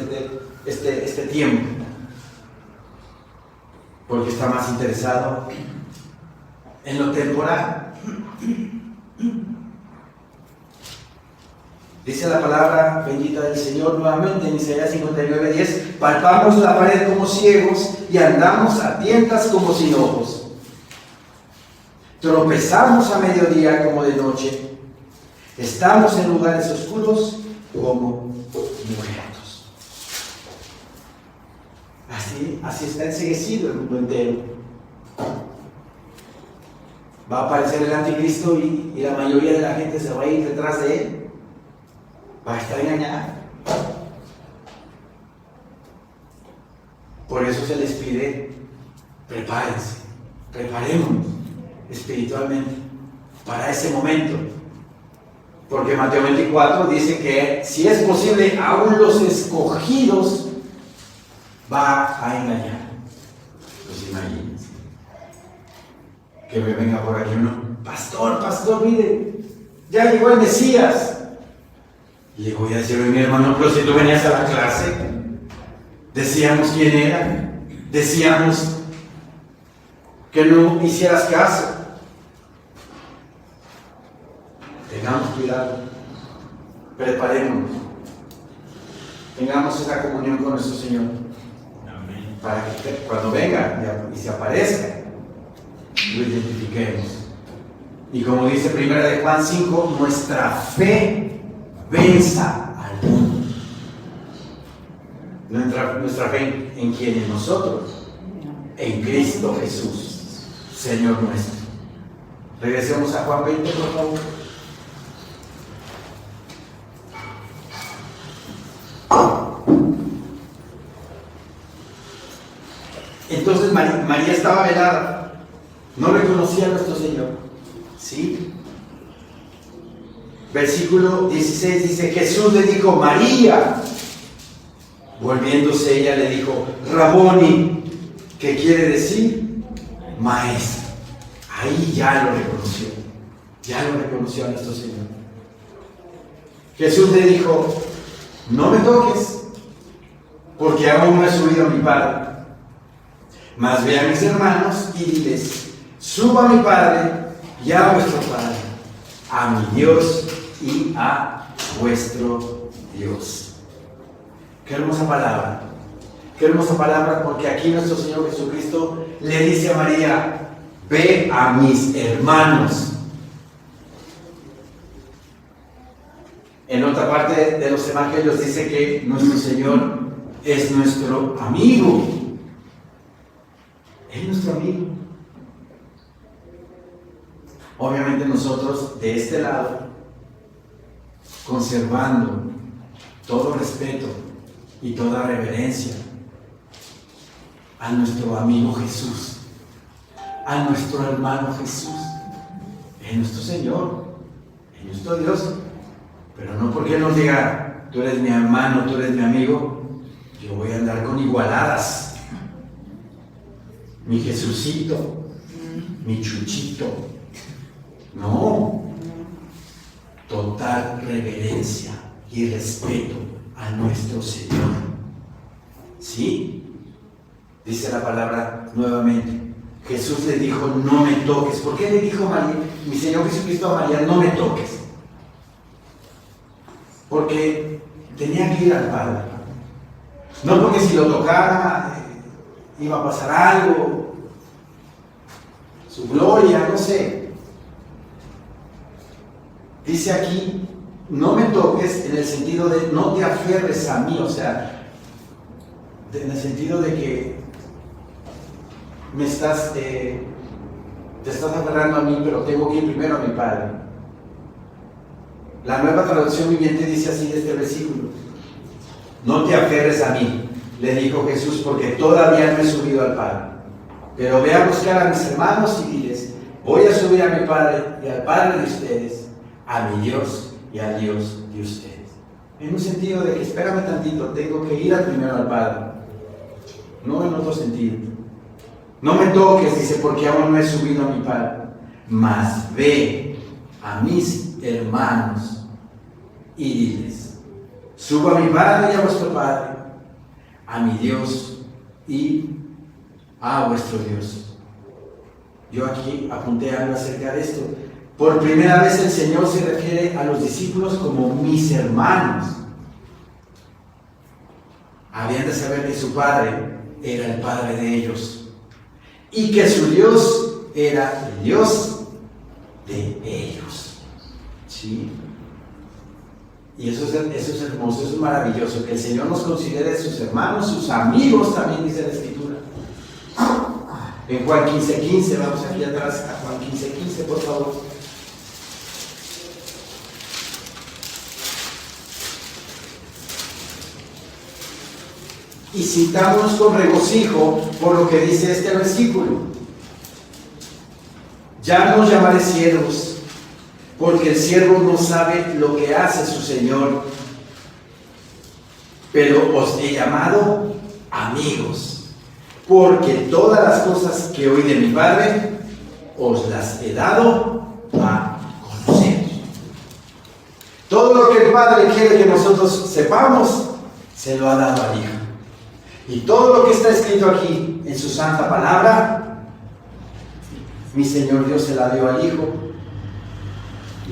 este tiempo, porque está más interesado en lo temporal. Dice la palabra bendita del Señor nuevamente en Isaías 59:10: palpamos la pared como ciegos y andamos a tientas como sin ojos. Tropezamos a mediodía como de noche. Estamos en lugares oscuros como muertos. Así está enceguecido el mundo entero. Va a aparecer el anticristo y la mayoría de la gente se va a ir detrás de él. Va a estar engañada. Por eso se les pide: prepárense, preparémonos espiritualmente para ese momento. Porque Mateo 24 dice que si es posible, aún los escogidos va a engañar. Pues imagínense que me venga por aquí uno: pastor, mire, ya llegó el Mesías. Y le voy a decir: mi hermano, pero si tú venías a la clase, decíamos quién era, decíamos que no hicieras caso. Tengamos cuidado, preparémonos, tengamos esa comunión con nuestro Señor. Amén. Para que cuando venga y se aparezca, lo identifiquemos. Y como dice 1 de Juan 5, nuestra fe venza al mundo. Nuestra fe en quién, en nosotros, en Cristo Jesús, Señor nuestro. Regresemos a Juan 20, por favor. María estaba velada, no reconocía a nuestro Señor. ¿Sí? Versículo 16 dice: Jesús le dijo, María. Volviéndose ella le dijo, Raboni, ¿qué quiere decir? Maestro. Ahí ya lo reconoció a nuestro Señor. Jesús le dijo, no me toques, porque aún no he subido a mi Padre. Mas ve a mis hermanos y diles, subo a mi Padre y a vuestro Padre, a mi Dios y a vuestro Dios. Qué hermosa palabra. Qué hermosa palabra, porque aquí nuestro Señor Jesucristo le dice a María, ve a mis hermanos. En otra parte de los evangelios dice que nuestro Señor es nuestro amigo. Es nuestro amigo. Obviamente nosotros de este lado, conservando todo respeto y toda reverencia a nuestro amigo Jesús, a nuestro hermano Jesús, es nuestro Señor, es nuestro Dios. Pero no porque Él nos diga, tú eres mi hermano, tú eres mi amigo, yo voy a andar con igualadas. Mi Jesucito, mi Chuchito. No. Total reverencia y respeto a nuestro Señor. ¿Sí? Dice la palabra nuevamente. Jesús le dijo, no me toques. ¿Por qué le dijo María, mi Señor Jesucristo a María, no me toques? Porque tenía que ir al Padre. No porque si lo tocara iba a pasar algo, su gloria, no sé. Dice aquí, no me toques en el sentido de no te aferres a mí, o sea, en el sentido de que te estás aferrando a mí, pero tengo que ir primero a mi Padre. La Nueva Traducción Viviente dice así de este versículo: no te aferres a mí, le dijo Jesús, porque todavía no he subido al Padre. Pero ve a buscar a mis hermanos y diles, voy a subir a mi Padre y al Padre de ustedes, a mi Dios y al Dios de ustedes. En un sentido de que espérame tantito, tengo que ir primero al Padre. No en otro sentido. No me toques, dice, porque aún no he subido a mi Padre. Mas ve a mis hermanos y diles, subo a mi Padre y a vuestro Padre, a mi Dios y a vuestro Dios. Yo aquí apunté algo acerca de esto. Por primera vez el Señor se refiere a los discípulos como mis hermanos. Habían de saber que su Padre era el Padre de ellos y que su Dios era el Dios de ellos. ¿Sí? Y eso es hermoso, eso es maravilloso, que el Señor nos considere sus hermanos, sus amigos, también dice la Escritura. En Juan 15:15, vamos aquí atrás a Juan 15:15, por favor. Y citamos con regocijo por lo que dice este versículo. Ya no os llamaré siervos, porque el siervo no sabe lo que hace su Señor, pero os he llamado amigos, porque todas las cosas que oí de mi Padre os las he dado a conocer. Todo lo que el Padre quiere que nosotros sepamos, se lo ha dado al Hijo. Y todo lo que está escrito aquí en su santa palabra, mi Señor Dios se la dio al Hijo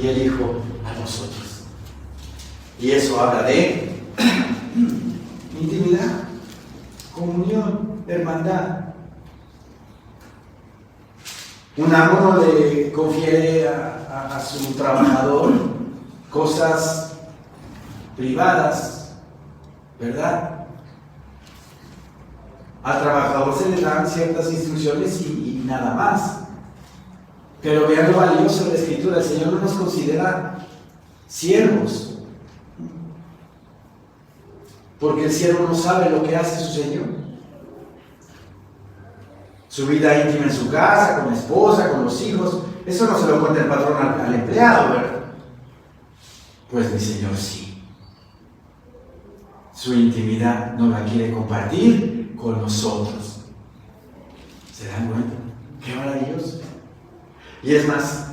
y el Hijo a nosotros. Y eso habla de intimidad, comunión, hermandad. Un amo no le confiere a su trabajador cosas privadas, ¿verdad? Al trabajador se le dan ciertas instrucciones y nada más. Pero vean lo valioso de la Escritura. El Señor no nos considera siervos, porque el siervo no sabe lo que hace su Señor. Su vida íntima en su casa, con la esposa, con los hijos. Eso no se lo cuenta el patrón al empleado, ¿verdad? Pues mi Señor sí. Su intimidad no la quiere compartir con nosotros. ¿Se dan cuenta? ¡Qué maravilloso! Y es más,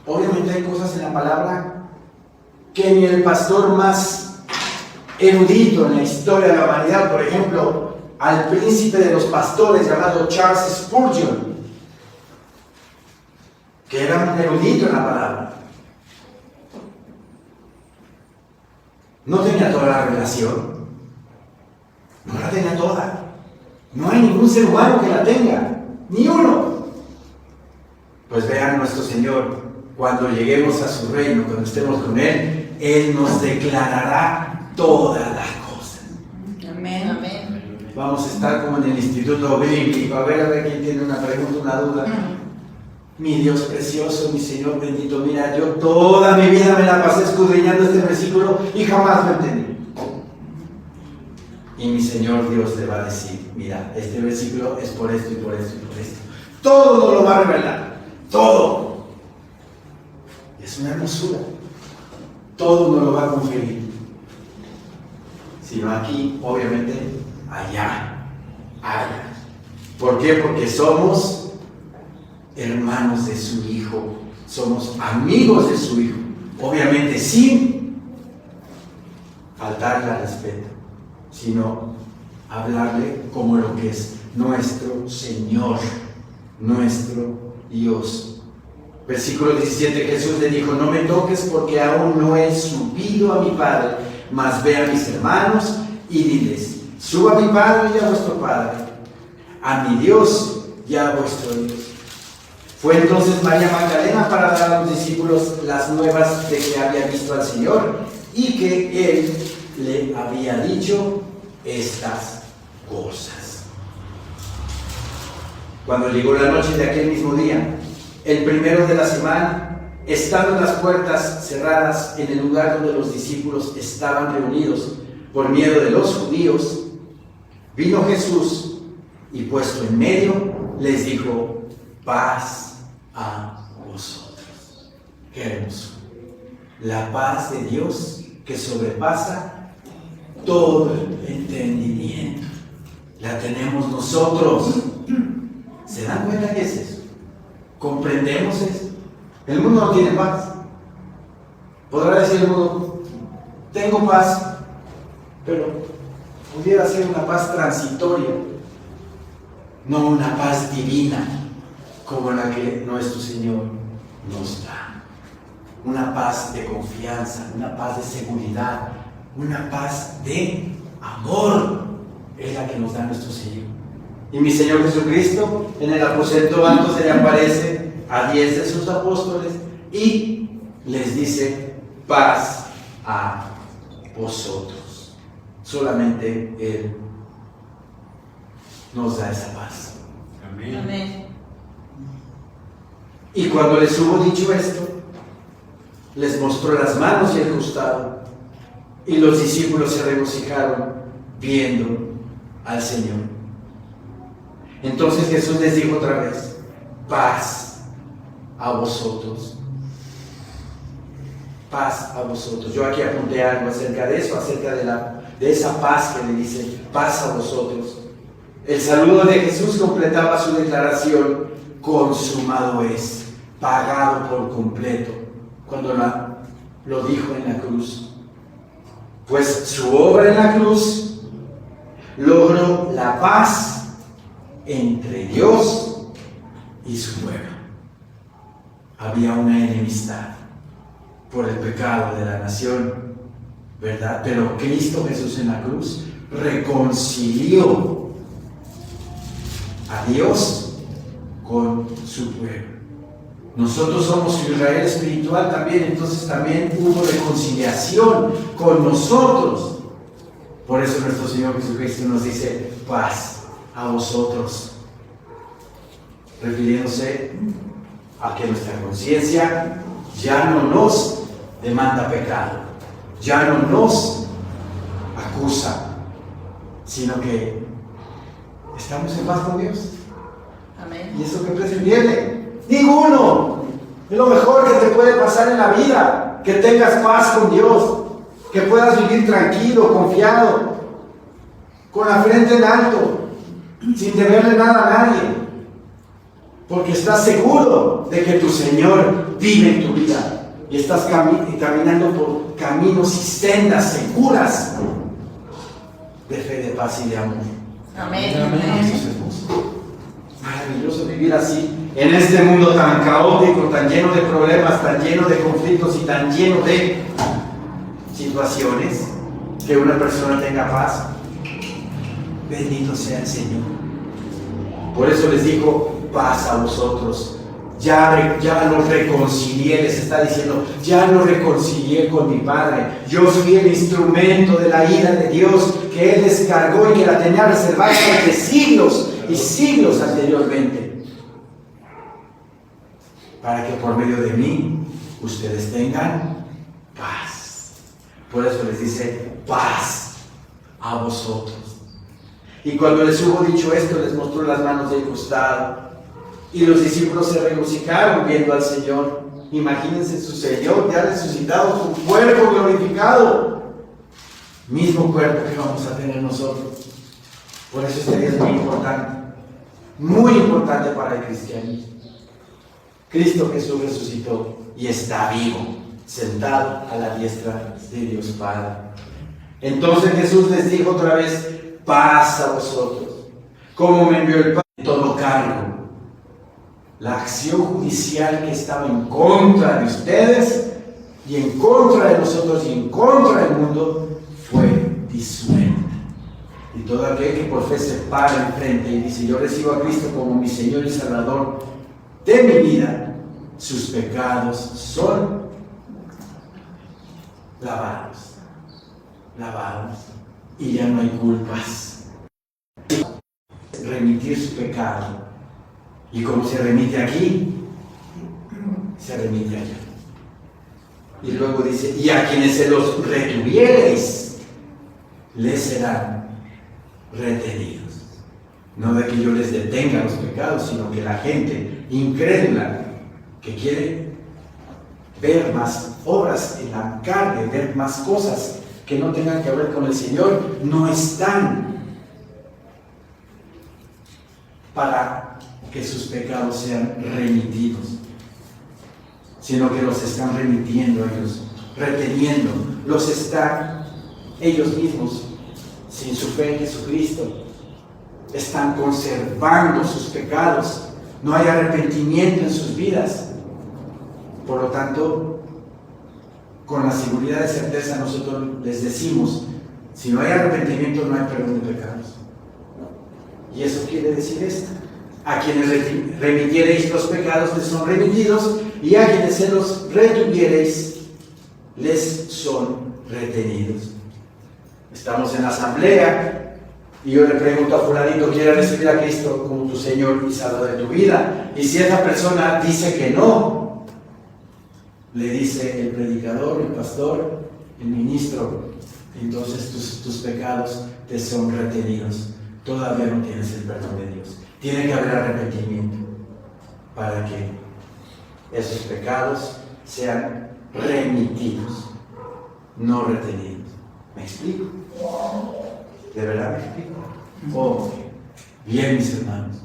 obviamente hay cosas en la palabra que ni el pastor más erudito en la historia de la humanidad, por ejemplo, al príncipe de los pastores llamado Charles Spurgeon, que era un erudito en la palabra, no tenía toda la revelación, no la tenía toda. No hay ningún ser humano que la tenga, ni uno. Pues vean, nuestro Señor, cuando lleguemos a su reino, cuando estemos con Él, Él nos declarará todas las cosas. Amén. Amén. Vamos a estar como en el instituto bíblico, a ver quién tiene una pregunta, una duda. Mi Dios precioso, mi Señor bendito, mira, yo toda mi vida me la pasé escudriñando este versículo y jamás lo entendí. Y mi Señor Dios le va a decir, mira, este versículo es por esto y por esto y por esto. Todo nos lo va a revelar, todo. Y es una hermosura. Todo nos lo va a conferir. Si no aquí, obviamente, allá. ¿Por qué? Porque somos hermanos de su Hijo, somos amigos de su Hijo, obviamente sin faltarle al respeto, sino hablarle como lo que es nuestro Señor, nuestro Dios. Versículo 17, Jesús le dijo, no me toques porque aún no he subido a mi Padre, mas ve a mis hermanos y diles, suba a mi Padre y a vuestro Padre, a mi Dios y a vuestro Dios. Fue entonces María Magdalena para dar a los discípulos las nuevas de que había visto al Señor y que Él le había dicho estas cosas. Cuando llegó la noche de aquel mismo día, el primero de la semana, estando las puertas cerradas en el lugar donde los discípulos estaban reunidos por miedo de los judíos, vino Jesús y puesto en medio les dijo, paz a vosotros. Qué hermoso. La paz de Dios que sobrepasa todo el entendimiento. La tenemos nosotros. ¿Se dan cuenta qué es eso? ¿Comprendemos eso? El mundo no tiene paz. Podrá decir el mundo, tengo paz, pero pudiera ser una paz transitoria, no una paz divina como la que nuestro Señor nos da. Una paz de confianza, una paz de seguridad, una paz de amor es la que nos da nuestro Señor. Y mi Señor Jesucristo en el aposento alto se le aparece a 10 de sus apóstoles y les dice, paz a vosotros. Solamente Él nos da esa paz. Amén. Amén. Y cuando les hubo dicho esto, les mostró las manos y el costado, y los discípulos se regocijaron viendo al Señor. Entonces Jesús les dijo otra vez, paz a vosotros. Paz a vosotros. Yo aquí apunté algo acerca de eso, acerca de esa paz que le dice, paz a vosotros. El saludo de Jesús completaba su declaración, consumado es, pagado por completo, cuando lo dijo en la cruz. Pues su obra en la cruz logró la paz entre Dios y su pueblo. Había una enemistad por el pecado de la nación, ¿verdad? Pero Cristo Jesús en la cruz reconcilió a Dios con su pueblo. Nosotros somos su Israel espiritual también, entonces también hubo reconciliación con nosotros. Por eso nuestro Señor Jesucristo nos dice, paz a vosotros, refiriéndose a que nuestra conciencia ya no nos demanda pecado, ya no nos acusa, sino que estamos en paz con Dios. Amén. ¿Y eso qué precio tiene? Ninguno. Es lo mejor que te puede pasar en la vida, que tengas paz con Dios, que puedas vivir tranquilo, confiado, con la frente en alto, sin deberle nada a nadie, porque estás seguro de que tu Señor vive en tu vida y estás caminando por caminos y sendas seguras de fe, de paz y de amor. Amén. Eso es hermoso. Maravilloso vivir así en este mundo tan caótico, tan lleno de problemas, tan lleno de conflictos y tan lleno de situaciones, que una persona tenga paz. Bendito sea el Señor. Por eso les digo, paz a vosotros. Ya los reconcilié, les está diciendo, ya los reconcilié con mi Padre. Yo fui el instrumento de la ira de Dios que Él descargó y que la tenía reservada durante siglos y siglos anteriormente, para que por medio de mí ustedes tengan paz. Por eso les dice, paz a vosotros. Y cuando les hubo dicho esto, les mostró las manos del costado. Y los discípulos se regocijaron viendo al Señor. Imagínense, su Señor ya resucitado, su cuerpo glorificado. Mismo cuerpo que vamos a tener nosotros. Por eso este día es muy importante para el cristianismo. Cristo Jesús resucitó y está vivo, sentado a la diestra de Dios Padre. Entonces Jesús les dijo otra vez, paz a vosotros. Como me envió el Padre, todo cargo. La acción judicial que estaba en contra de ustedes y en contra de nosotros y en contra del mundo fue disuelta. Y todo aquel que por fe se para enfrente y dice, yo recibo a Cristo como mi Señor y Salvador de mi vida, sus pecados son lavados, y ya no hay culpas. Remitir su pecado. Y como se remite aquí, se remite allá. Y luego dice, y a quienes se los retuviereis, les serán retenidos. No de que yo les detenga los pecados, sino que la gente incrédula que quiere ver más obras en la carne, ver más cosas que no tengan que ver con el Señor, no están para que sus pecados sean remitidos, sino que los están remitiendo ellos, reteniendo, los están ellos mismos, sin su fe en Jesucristo, están conservando sus pecados, no hay arrepentimiento en sus vidas. Por lo tanto, con la seguridad de certeza nosotros les decimos, si no hay arrepentimiento no hay perdón de pecados. Y eso quiere decir esto: a quienes remitiereis los pecados les son remitidos, y a quienes se los retuviereis les son retenidos. Estamos en la asamblea y yo le pregunto a fulanito, ¿quieres recibir a Cristo como tu Señor y Salvador de tu vida? Y si esa persona dice que no, le dice el predicador, el pastor, el ministro, entonces tus pecados te son retenidos. Todavía no tienes el perdón de Dios. Tiene que haber arrepentimiento para que esos pecados sean remitidos, no retenidos. ¿Me explico? ¿De verdad me explico? Oh, bien, mis hermanos.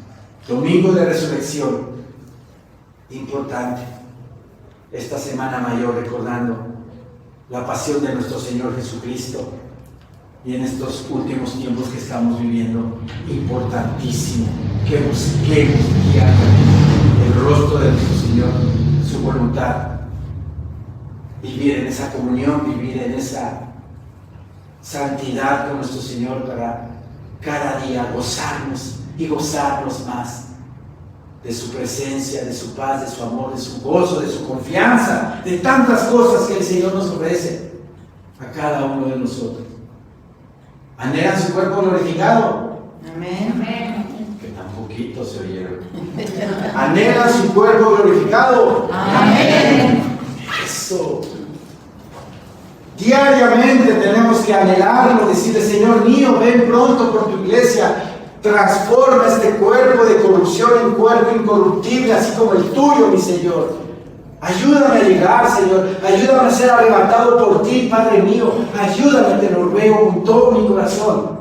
Domingo de Resurrección, importante. Esta Semana Mayor, recordando la pasión de nuestro Señor Jesucristo, y en estos últimos tiempos que estamos viviendo, importantísimo que busquemos diariamente el rostro de nuestro Señor, su voluntad, vivir en esa comunión, vivir en esa santidad con nuestro Señor, para cada día gozarnos y gozarnos más de su presencia, de su paz, de su amor, de su gozo, de su confianza, de tantas cosas que el Señor nos ofrece a cada uno de nosotros. ¿Anhelan su cuerpo glorificado? Amén. Que tan poquito se oyeron. ¿Anhelan su cuerpo glorificado? Amén. Eso. Diariamente tenemos que anhelarlo, decirle, Señor mío, ven pronto por tu iglesia. Transforma este cuerpo de corrupción en cuerpo incorruptible, así como el tuyo, mi Señor. Ayúdame a llegar, Señor. Ayúdame a ser arrebatado por ti, Padre mío. Ayúdame, te lo ruego con todo mi corazón.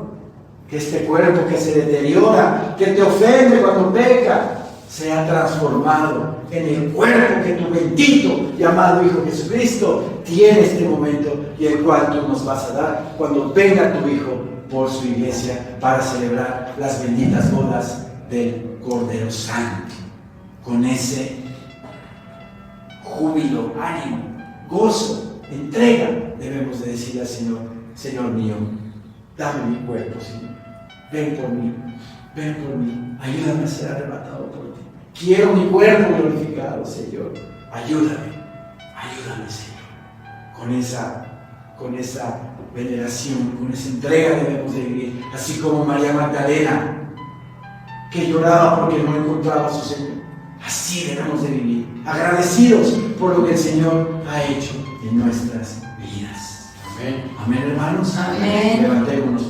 Que este cuerpo que se deteriora, que te ofende cuando peca, sea transformado en el cuerpo que tu bendito y amado Hijo Jesucristo tiene este momento y el cual tú nos vas a dar cuando venga tu Hijo por su iglesia para celebrar las benditas bodas del Cordero Santo. Con ese júbilo, ánimo, gozo, entrega, debemos de decirle al Señor: Señor mío, dame mi cuerpo, Señor. Ven por mí, ayúdame a ser arrebatado por ti. Quiero mi cuerpo glorificado, Señor. Ayúdame, Señor. Con esa veneración, con esa entrega debemos de vivir. Así como María Magdalena, que lloraba porque no encontraba a su Señor. Así debemos de vivir, agradecidos por lo que el Señor ha hecho en nuestras vidas. Amén. Amén, hermanos. Amén. Levantémonos.